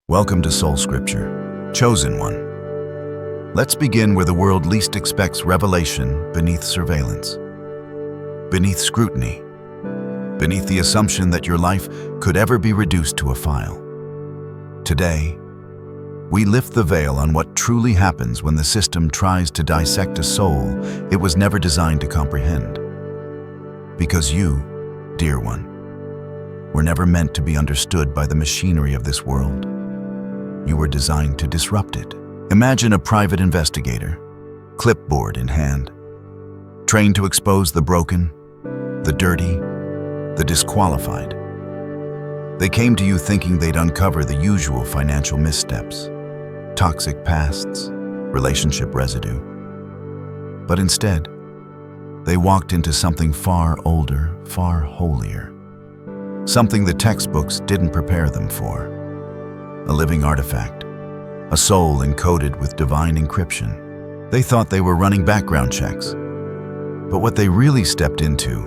Welcome to SoulScripture, Chosen One. Let's begin where the world least expects revelation, beneath surveillance, beneath scrutiny, beneath the assumption that your life could ever be reduced to a file. Today, we lift the veil on what truly happens when the system tries to dissect a soul it was never designed to comprehend. Because you, dear one, were never meant to be understood by the machinery of this world. You were designed to disrupt it. Imagine a private investigator, clipboard in hand, trained to expose the broken, the dirty, the disqualified. They came to you thinking they'd uncover the usual financial missteps, toxic pasts, relationship residue. But instead, they walked into something far older, far holier. Something the textbooks didn't prepare them for. A living artifact, a soul encoded with divine encryption. They thought they were running background checks, but what they really stepped into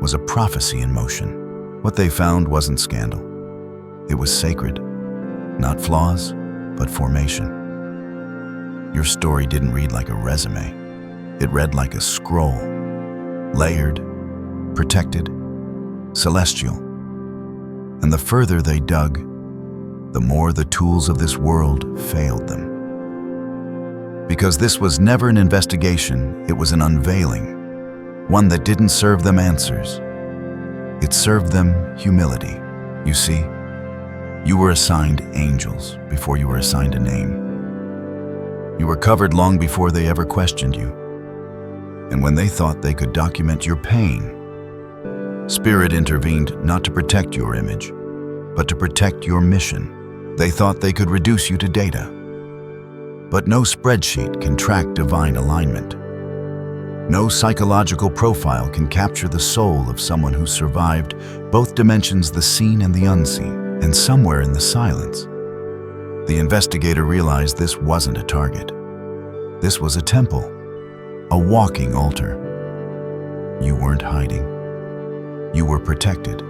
was a prophecy in motion. What they found wasn't scandal. It was sacred, not flaws, but formation. Your story didn't read like a resume. It read like a scroll, layered, protected, celestial. And the further they dug, the more the tools of this world failed them. Because this was never an investigation, it was an unveiling, one that didn't serve them answers. It served them humility. You see, you were assigned angels before you were assigned a name. You were covered long before they ever questioned you. And when they thought they could document your pain, Spirit intervened not to protect your image, but to protect your mission. They thought they could reduce you to data. But no spreadsheet can track divine alignment. No psychological profile can capture the soul of someone who survived both dimensions, the seen and the unseen. And somewhere in the silence, the investigator realized this wasn't a target. This was a temple, a walking altar. You weren't hiding. You were protected.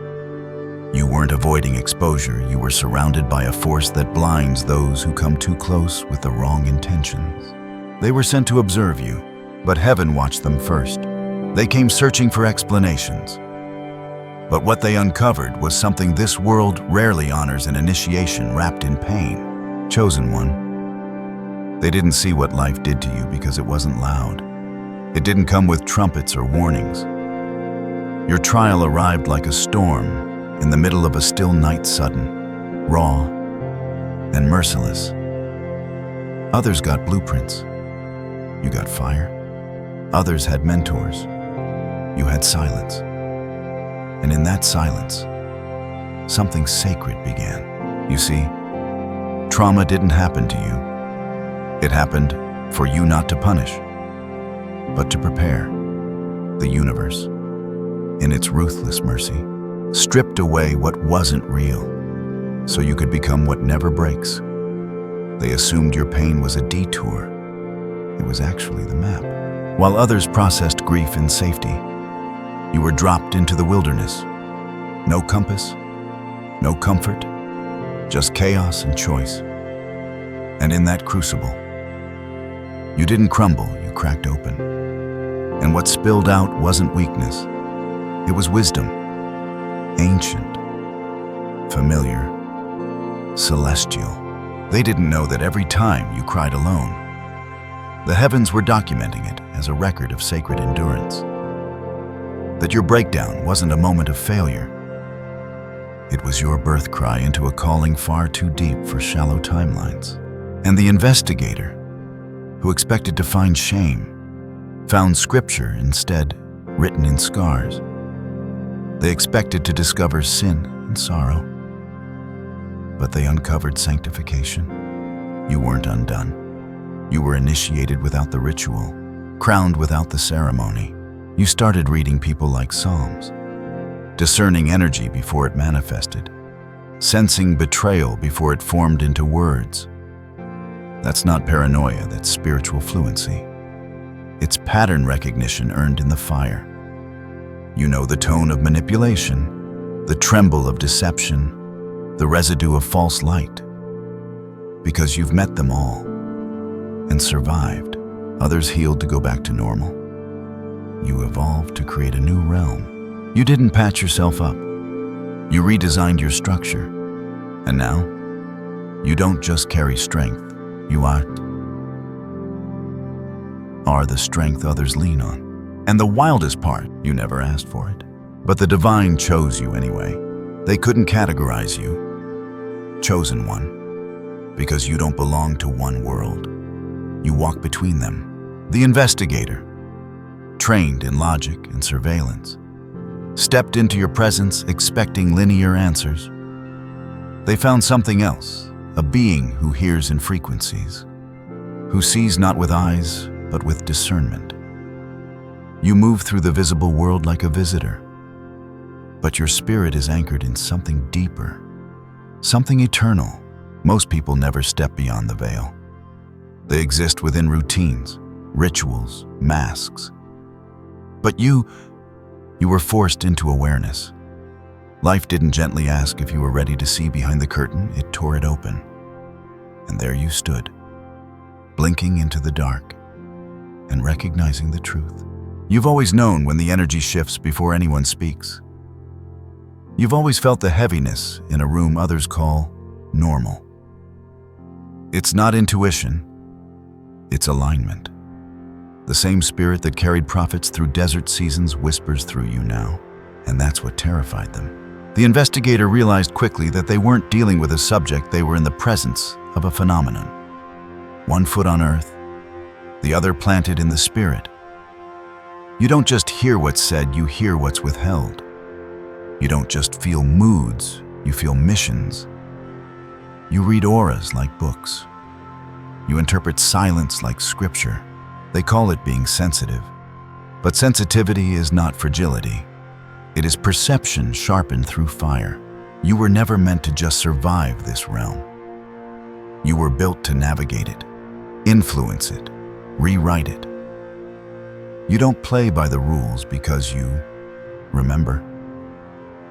You weren't avoiding exposure. You were surrounded by a force that blinds those who come too close with the wrong intentions. They were sent to observe you, but heaven watched them first. They came searching for explanations. But what they uncovered was something this world rarely honors: an initiation wrapped in pain. Chosen one. They didn't see what life did to you because it wasn't loud. It didn't come with trumpets or warnings. Your trial arrived like a storm, in the middle of a still night, sudden, raw, and merciless. Others got blueprints. You got fire. Others had mentors. You had silence. And in that silence, something sacred began. You see, trauma didn't happen to you. It happened for you not to punish, but to prepare. The universe, in its ruthless mercy, stripped away what wasn't real, so you could become what never breaks. They assumed your pain was a detour. It was actually the map. While others processed grief in safety, you were dropped into the wilderness. No compass, no comfort, just chaos and choice. And in that crucible, you didn't crumble, you cracked open. And what spilled out wasn't weakness, it was wisdom. Ancient, familiar, celestial. They didn't know that every time you cried alone, the heavens were documenting it as a record of sacred endurance. That your breakdown wasn't a moment of failure. It was your birth cry into a calling far too deep for shallow timelines. And the investigator, who expected to find shame, found scripture instead, written in scars. They expected to discover sin and sorrow, but they uncovered sanctification. You weren't undone. You were initiated without the ritual, crowned without the ceremony. You started reading people like Psalms, discerning energy before it manifested, sensing betrayal before it formed into words. That's not paranoia, that's spiritual fluency. It's pattern recognition earned in the fire. You know the tone of manipulation, the tremble of deception, the residue of false light. because you've met them all and survived. Others healed to go back to normal. You evolved to create a new realm. You didn't patch yourself up. You redesigned your structure. And now, you don't just carry strength. You are the strength others lean on. And the wildest part, you never asked for it. But the divine chose you anyway. They couldn't categorize you. Chosen one. Because you don't belong to one world. You walk between them. The investigator, trained in logic and surveillance, stepped into your presence expecting linear answers. They found something else, a being who hears in frequencies, who sees not with eyes, but with discernment. You move through the visible world like a visitor, but your spirit is anchored in something deeper, something eternal. Most people never step beyond the veil. They exist within routines, rituals, masks. But you were forced into awareness. Life didn't gently ask if you were ready to see behind the curtain, it tore it open. And there you stood, blinking into the dark and recognizing the truth. You've always known when the energy shifts before anyone speaks. You've always felt the heaviness in a room others call normal. It's not intuition, it's alignment. The same spirit that carried prophets through desert seasons whispers through you now, and that's what terrified them. The investigator realized quickly that they weren't dealing with a subject, they were in the presence of a phenomenon. One foot on earth, the other planted in the spirit. You don't just hear what's said, you hear what's withheld. You don't just feel moods, you feel missions. You read auras like books. You interpret silence like scripture. They call it being sensitive. But sensitivity is not fragility. It is perception sharpened through fire. You were never meant to just survive this realm. You were built to navigate it, influence it, rewrite it. You don't play by the rules because you remember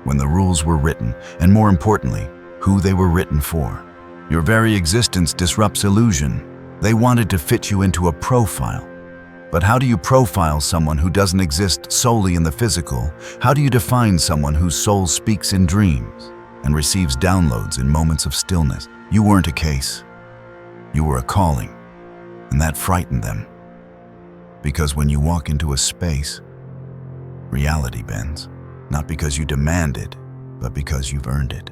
when the rules were written, and more importantly, who they were written for. Your very existence disrupts illusion. They wanted to fit you into a profile. But how do you profile someone who doesn't exist solely in the physical? How do you define someone whose soul speaks in dreams and receives downloads in moments of stillness? You weren't a case. You were a calling, and that frightened them. Because when you walk into a space, reality bends, not because you demand it, but because you've earned it.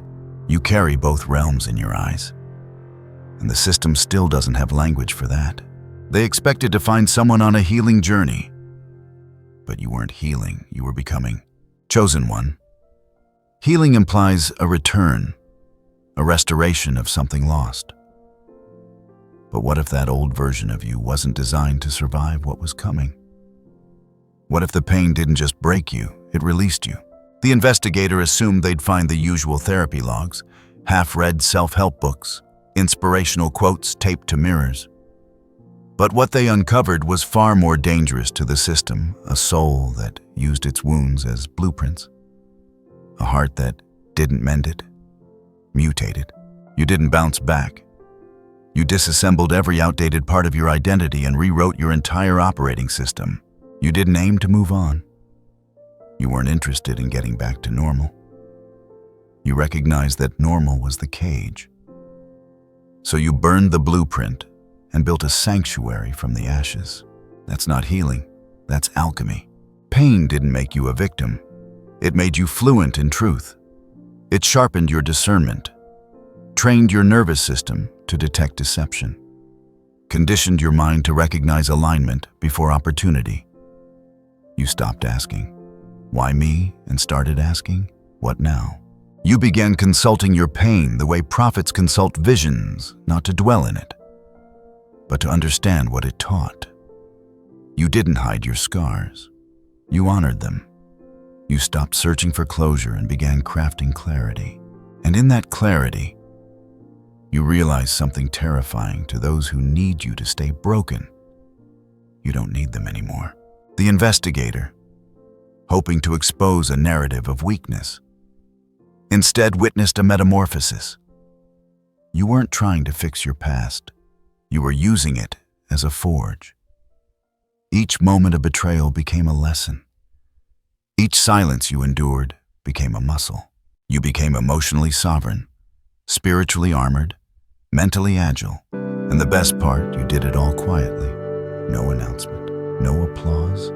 You carry both realms in your eyes, and the system still doesn't have language for that. They expected to find someone on a healing journey, but you weren't healing, you were becoming. Chosen one. Healing implies a return, a restoration of something lost. But what if that old version of you wasn't designed to survive what was coming? What if the pain didn't just break you, it released you? The investigator assumed they'd find the usual therapy logs, half-read self-help books, inspirational quotes taped to mirrors. But what they uncovered was far more dangerous to the system, a soul that used its wounds as blueprints, a heart that didn't mend it, mutated. You didn't bounce back. You disassembled every outdated part of your identity and rewrote your entire operating system. You didn't aim to move on. You weren't interested in getting back to normal. You recognized that normal was the cage. So you burned the blueprint and built a sanctuary from the ashes. That's not healing, that's alchemy. Pain didn't make you a victim. It made you fluent in truth. It sharpened your discernment, trained your nervous system to detect deception, conditioned your mind to recognize alignment before opportunity. You stopped asking, "Why me?" and started asking, "What now?" You began consulting your pain the way prophets consult visions, not to dwell in it, but to understand what it taught. You didn't hide your scars. You honored them. You stopped searching for closure and began crafting clarity. And in that clarity, you realized something terrifying to those who need you to stay broken. You don't need them anymore. The investigator, hoping to expose a narrative of weakness, instead witnessed a metamorphosis. You weren't trying to fix your past. You were using it as a forge. Each moment of betrayal became a lesson. Each silence you endured became a muscle. You became emotionally sovereign, spiritually armored, mentally agile. And the best part, you did it all quietly. No announcement, no applause,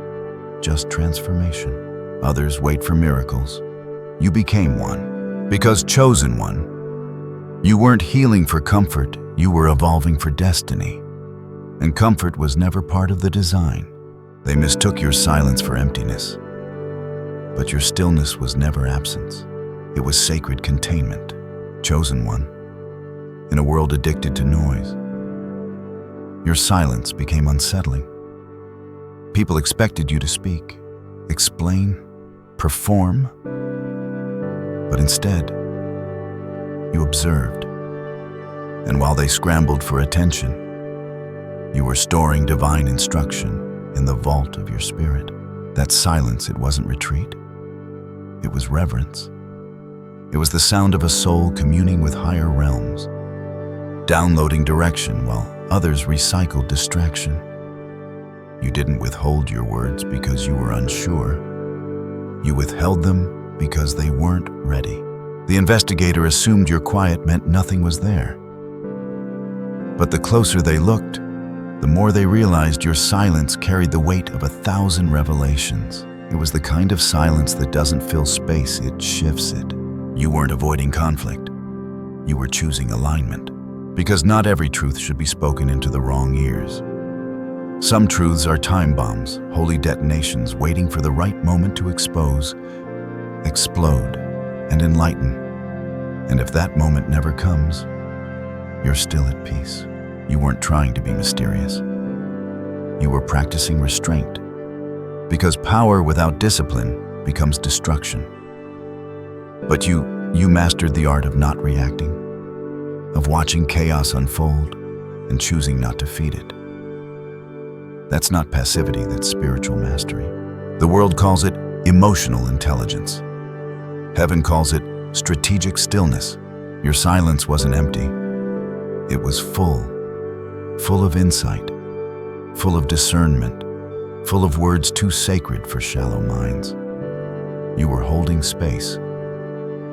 just transformation. Others wait for miracles. You became one. Because chosen one. You weren't healing for comfort, you were evolving for destiny. And comfort was never part of the design. They mistook your silence for emptiness. But your stillness was never absence. It was sacred containment. Chosen one. In a world addicted to noise, your silence became unsettling. People expected you to speak, explain, perform, but instead, you observed. And while they scrambled for attention, you were storing divine instruction in the vault of your spirit. That silence, it wasn't retreat. It was reverence. It was the sound of a soul communing with higher realms, downloading direction while others recycled distraction. You didn't withhold your words because you were unsure. You withheld them because they weren't ready. The investigator assumed your quiet meant nothing was there. But the closer they looked, the more they realized your silence carried the weight of 1,000 revelations. It was the kind of silence that doesn't fill space, it shifts it. You weren't avoiding conflict. You were choosing alignment. Because not every truth should be spoken into the wrong ears. Some truths are time bombs, holy detonations waiting for the right moment to expose, explode, and enlighten. And if that moment never comes, you're still at peace. You weren't trying to be mysterious. You were practicing restraint. Because power without discipline becomes destruction. But you mastered the art of not reacting, of watching chaos unfold and choosing not to feed it. That's not passivity, that's spiritual mastery. The world calls it emotional intelligence. Heaven calls it strategic stillness. Your silence wasn't empty. It was full of insight, full of discernment, full of words too sacred for shallow minds. You were holding space,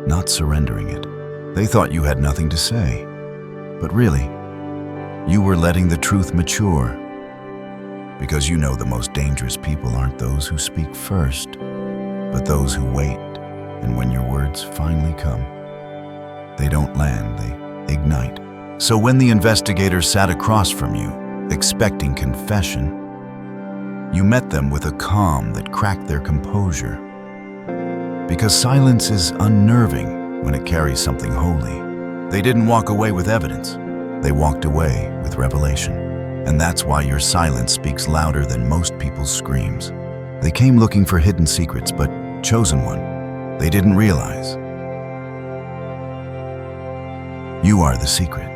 not surrendering it. They thought you had nothing to say. But really, you were letting the truth mature. Because you know the most dangerous people aren't those who speak first, but those who wait. And when your words finally come, they don't land, they ignite. So when the investigator sat across from you, expecting confession, you met them with a calm that cracked their composure. Because silence is unnerving when it carries something holy. They didn't walk away with evidence. They walked away with revelation. And that's why your silence speaks louder than most people's screams. They came looking for hidden secrets, but chosen one, they didn't realize. You are the secret.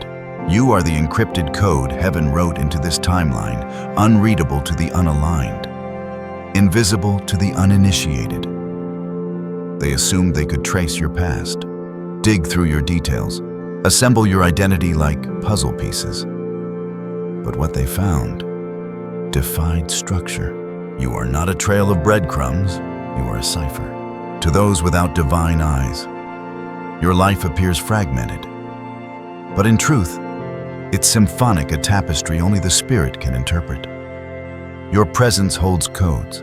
You are the encrypted code heaven wrote into this timeline, unreadable to the unaligned, invisible to the uninitiated. They assumed they could trace your past, dig through your details, assemble your identity like puzzle pieces. But what they found defied structure. You are not a trail of breadcrumbs, you are a cipher. To those without divine eyes, your life appears fragmented. But in truth, it's symphonic, a tapestry only the spirit can interpret. Your presence holds codes.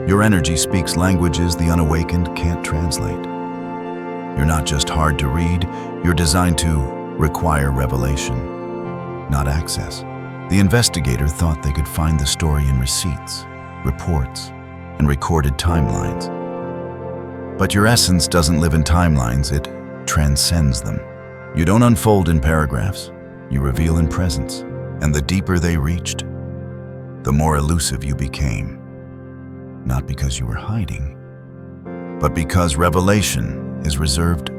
Your energy speaks languages the unawakened can't translate. You're not just hard to read, you're designed to require revelation, not access. The investigator thought they could find the story in receipts, reports, and recorded timelines. But your essence doesn't live in timelines, it transcends them. You don't unfold in paragraphs, you reveal in presence. And the deeper they reached, the more elusive you became. Not because you were hiding, but because revelation is reserved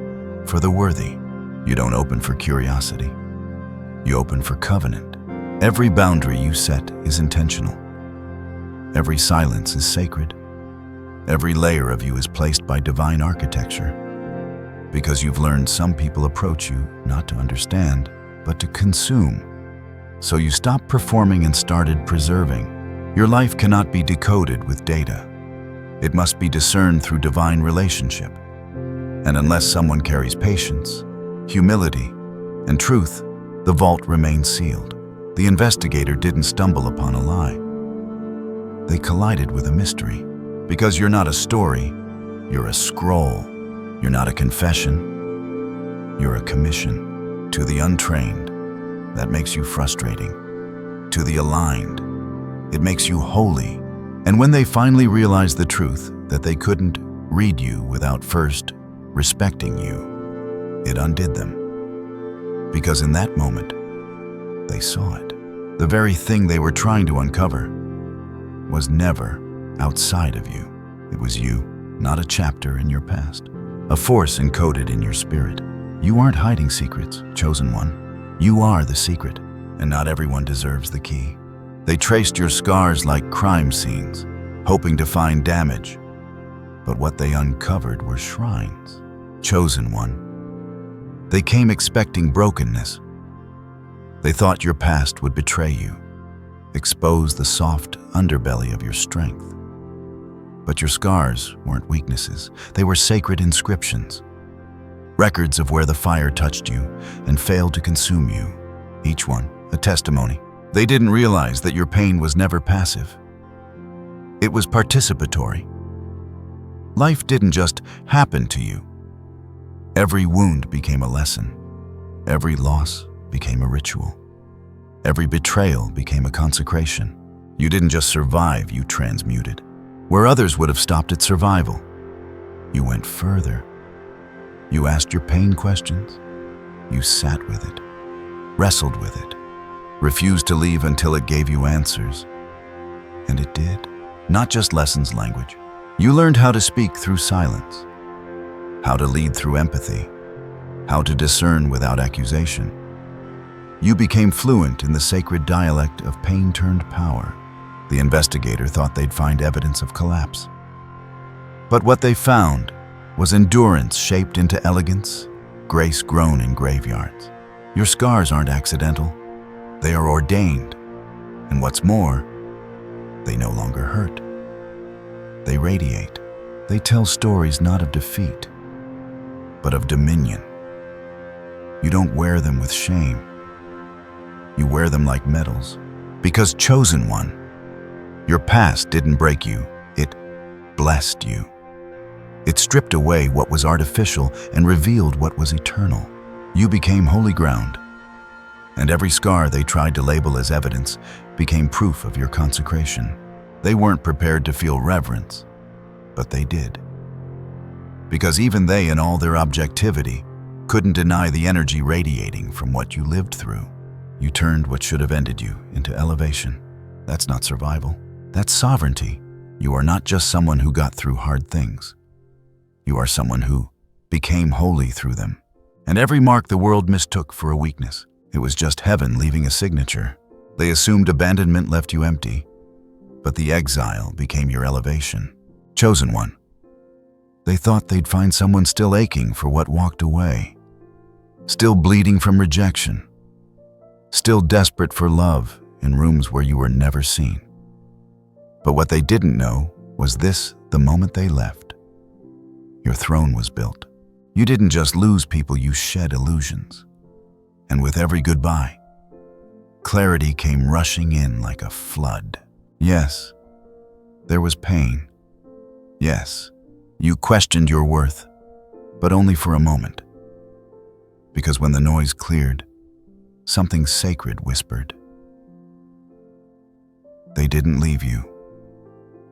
for the worthy. You don't open for curiosity. You open for covenant. Every boundary you set is intentional. Every silence is sacred. Every layer of you is placed by divine architecture. Because you've learned some people approach you not to understand, but to consume. So you stopped performing and started preserving. Your life cannot be decoded with data. It must be discerned through divine relationship. And unless someone carries patience, humility, and truth, the vault remains sealed. The investigator didn't stumble upon a lie. They collided with a mystery. Because you're not a story, you're a scroll. You're not a confession, you're a commission. To the untrained, that makes you frustrating. To the aligned, it makes you holy. And when they finally realized the truth, that they couldn't read you without first respecting you, it undid them. Because in that moment, they saw it. The very thing they were trying to uncover was never outside of you. It was you, not a chapter in your past. A force encoded in your spirit. You aren't hiding secrets, chosen one. You are the secret, and not everyone deserves the key. They traced your scars like crime scenes, hoping to find damage. But what they uncovered were shrines. Chosen one. They came expecting brokenness. They thought your past would betray you, expose the soft underbelly of your strength. But your scars weren't weaknesses. They were sacred inscriptions. Records of where the fire touched you and failed to consume you. Each one a testimony. They didn't realize that your pain was never passive. It was participatory. Life didn't just happen to you. Every wound became a lesson. Every loss became a ritual. Every betrayal became a consecration. You didn't just survive, you transmuted. Where others would have stopped at survival, you went further. You asked your pain questions. You sat with it, wrestled with it, refused to leave until it gave you answers. And it did. Not just lessons language. You learned how to speak through silence, how to lead through empathy, how to discern without accusation. You became fluent in the sacred dialect of pain turned power. The investigator thought they'd find evidence of collapse. But what they found was endurance shaped into elegance, grace grown in graveyards. Your scars aren't accidental. They are ordained. And what's more, they no longer hurt. They radiate. They tell stories not of defeat, but of dominion. You don't wear them with shame. You wear them like medals. Because chosen one, your past didn't break you, it blessed you. It stripped away what was artificial and revealed what was eternal. You became holy ground, and every scar they tried to label as evidence became proof of your consecration. They weren't prepared to feel reverence, but they did. Because even they, in all their objectivity, couldn't deny the energy radiating from what you lived through. You turned what should have ended you into elevation. That's not survival. That's sovereignty. You are not just someone who got through hard things. You are someone who became holy through them. And every mark the world mistook for a weakness, it was just heaven leaving a signature. They assumed abandonment left you empty, but the exile became your elevation. Chosen one. They thought they'd find someone still aching for what walked away, still bleeding from rejection, still desperate for love in rooms where you were never seen. But what they didn't know was this: the moment they left, your throne was built. You didn't just lose people, you shed illusions. And with every goodbye, clarity came rushing in like a flood. Yes, there was pain. Yes, you questioned your worth, but only for a moment. Because when the noise cleared, something sacred whispered. They didn't leave you.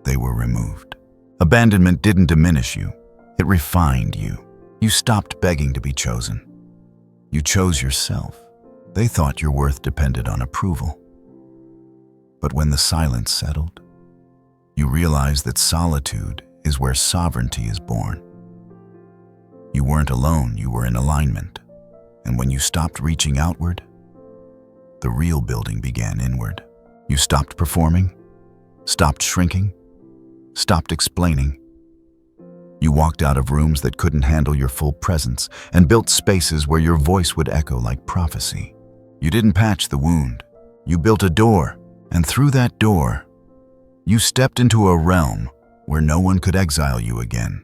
They were removed. Abandonment didn't diminish you. It refined you. You stopped begging to be chosen. You chose yourself. They thought your worth depended on approval. But when the silence settled, you realized that solitude is where sovereignty is born. You weren't alone, you were in alignment. And when you stopped reaching outward, the real building began inward. You stopped performing, stopped shrinking, stopped explaining. You walked out of rooms that couldn't handle your full presence and built spaces where your voice would echo like prophecy. You didn't patch the wound. You built a door, and through that door, you stepped into a realm where no one could exile you again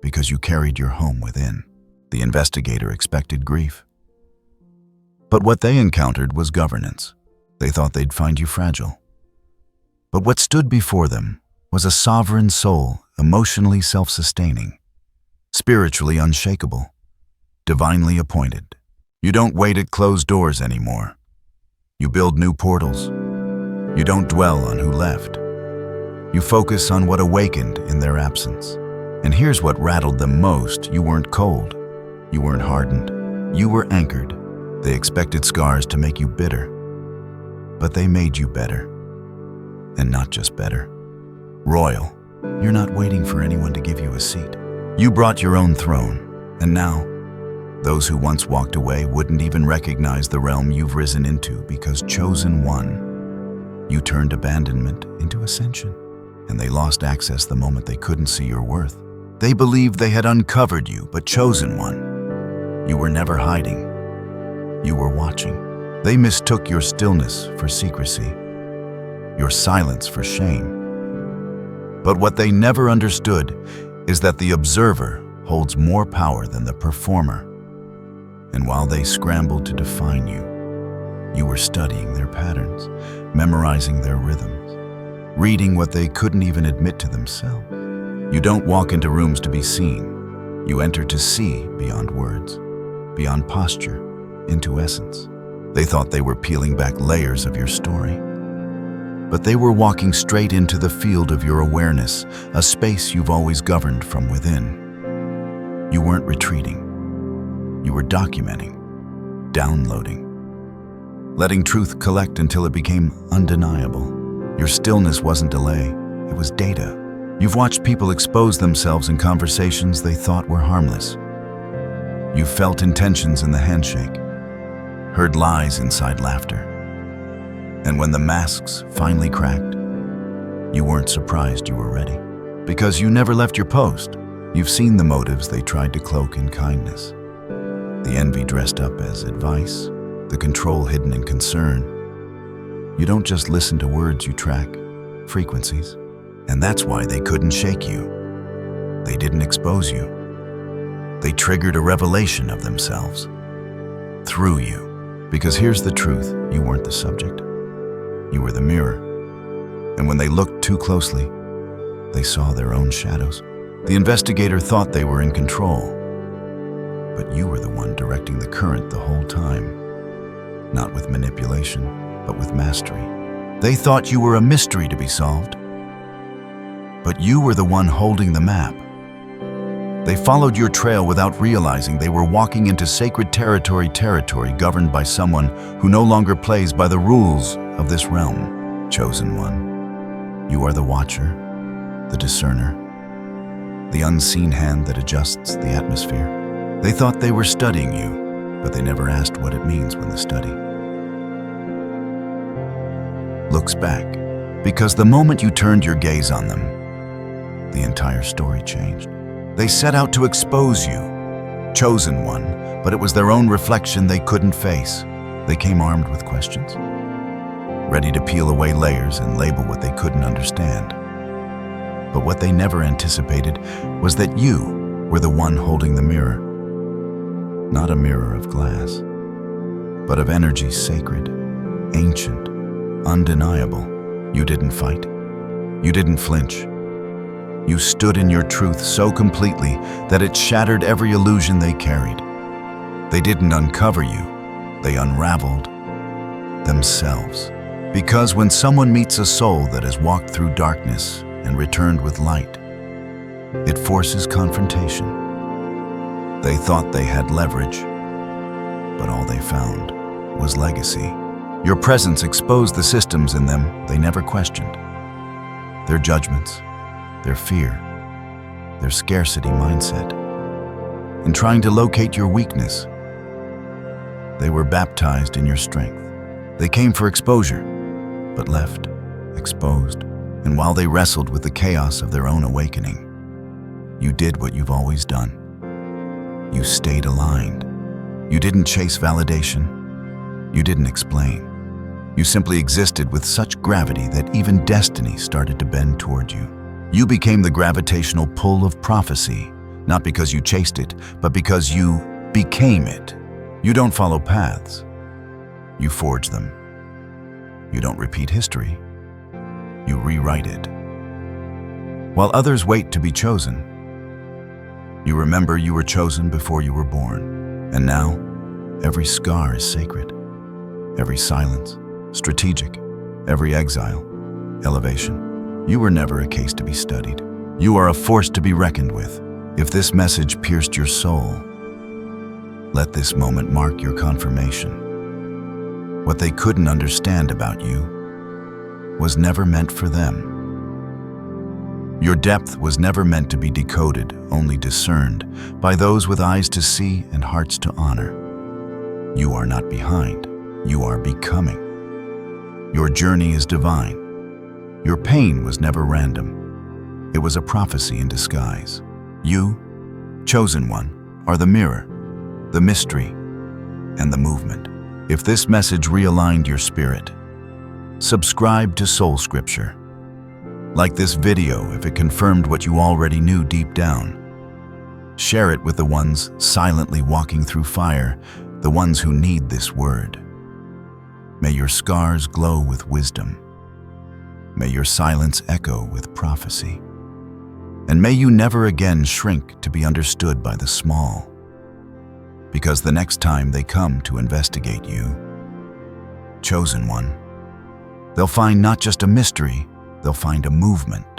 because you carried your home within. The investigator expected grief. But what they encountered was governance. They thought they'd find you fragile. But what stood before them was a sovereign soul, emotionally self-sustaining, spiritually unshakable, divinely appointed. You don't wait at closed doors anymore. You build new portals. You don't dwell on who left. You focus on what awakened in their absence. And here's what rattled them most. You weren't cold. You weren't hardened. You were anchored. They expected scars to make you bitter, but they made you better. And not just better. Royal. You're not waiting for anyone to give you a seat. You brought your own throne, and now, those who once walked away wouldn't even recognize the realm you've risen into because chosen one. You turned abandonment into ascension, and they lost access the moment they couldn't see your worth. They believed they had uncovered you, but chosen one. You were never hiding. You were watching. They mistook your stillness for secrecy, your silence for shame. But what they never understood is that the observer holds more power than the performer. And while they scrambled to define you, you were studying their patterns, memorizing their rhythms, reading what they couldn't even admit to themselves. You don't walk into rooms to be seen. You enter to see beyond words, beyond posture, into essence. They thought they were peeling back layers of your story, but they were walking straight into the field of your awareness, a space you've always governed from within. You weren't retreating. You were documenting, downloading, letting truth collect until it became undeniable. Your stillness wasn't delay, it was data. You've watched people expose themselves in conversations they thought were harmless. You've felt intentions in the handshake, heard lies inside laughter. And when the masks finally cracked, you weren't surprised you were ready. Because you never left your post. You've seen the motives they tried to cloak in kindness. The envy dressed up as advice, the control hidden in concern. You don't just listen to words, you track frequencies. And that's why they couldn't shake you. They didn't expose you. They triggered a revelation of themselves through you. Because here's the truth, you weren't the subject. You were the mirror. And when they looked too closely, they saw their own shadows. The investigator thought they were in control, but you were the one directing the current the whole time. Not with manipulation, but with mastery. They thought you were a mystery to be solved, but you were the one holding the map. They followed your trail without realizing they were walking into sacred territory governed by someone who no longer plays by the rules of this realm. Chosen one. You are the watcher, the discerner, the unseen hand that adjusts the atmosphere. They thought they were studying you, but they never asked what it means when the study looks back. Because the moment you turned your gaze on them, the entire story changed. They set out to expose you, chosen one, but it was their own reflection they couldn't face. They came armed with questions, ready to peel away layers and label what they couldn't understand. But what they never anticipated was that you were the one holding the mirror. Not a mirror of glass, but of energy sacred, ancient, undeniable. You didn't fight. You didn't flinch. You stood in your truth so completely that it shattered every illusion they carried. They didn't uncover you. They unraveled themselves. Because when someone meets a soul that has walked through darkness and returned with light, it forces confrontation. They thought they had leverage, but all they found was legacy. Your presence exposed the systems in them they never questioned. Their judgments, their fear, their scarcity mindset. In trying to locate your weakness, they were baptized in your strength. They came for exposure, but left exposed. And while they wrestled with the chaos of their own awakening, You did what you've always done. You stayed aligned. You didn't chase validation. You didn't explain. You simply existed with such gravity that even destiny started to bend toward you. You became the gravitational pull of prophecy, not because you chased it, but because you became it. You don't follow paths. You forge them. You don't repeat history. You rewrite it. While others wait to be chosen, you remember you were chosen before you were born. And now, every scar is sacred. Every silence, strategic. Every exile, elevation. You were never a case to be studied. You are a force to be reckoned with. If this message pierced your soul, let this moment mark your confirmation. What they couldn't understand about you was never meant for them. Your depth was never meant to be decoded, only discerned by those with eyes to see and hearts to honor. You are not behind, you are becoming. Your journey is divine. Your pain was never random. It was a prophecy in disguise. You, chosen one, are the mirror, the mystery, and the movement. If this message realigned your spirit, subscribe to SoulScripture. Like this video if it confirmed what you already knew deep down. Share it with the ones silently walking through fire, the ones who need this word. May your scars glow with wisdom. May your silence echo with prophecy. And may you never again shrink to be understood by the small. Because the next time they come to investigate you, chosen one, they'll find not just a mystery, they'll find a movement.